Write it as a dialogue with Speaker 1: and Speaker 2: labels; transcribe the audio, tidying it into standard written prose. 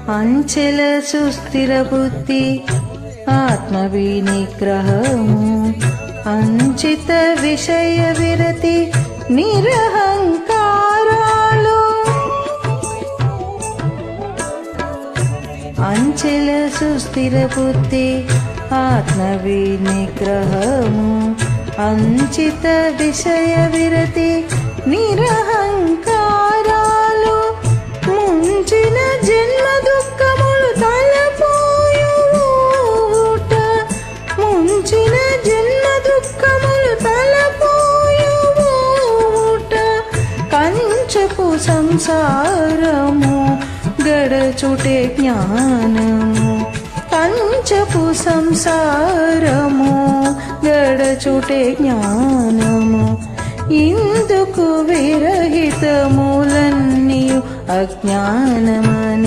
Speaker 1: అంచెల సుస్థిర బుద్ధి ఆత్మవినిగ్రహము అంచిత విషయ విరతి నిరహంకారాలు అంచెల సుస్థిర బుద్ధి ఆత్మవినిగ్రహము అంచిత విషయ విరతి నిరహంకారాలు ముంచిన జన్మ దుఃఖములు తలపోయుట ముంచిన జన్మ దుఃఖములు తలపోయుట కంచపు సంసారము గడచుటే జ్ఞానము కంచపు సంసారము గడచుటే జ్ఞానము ఇందుకు విరహితములన్నీయు అజ్ఞానమని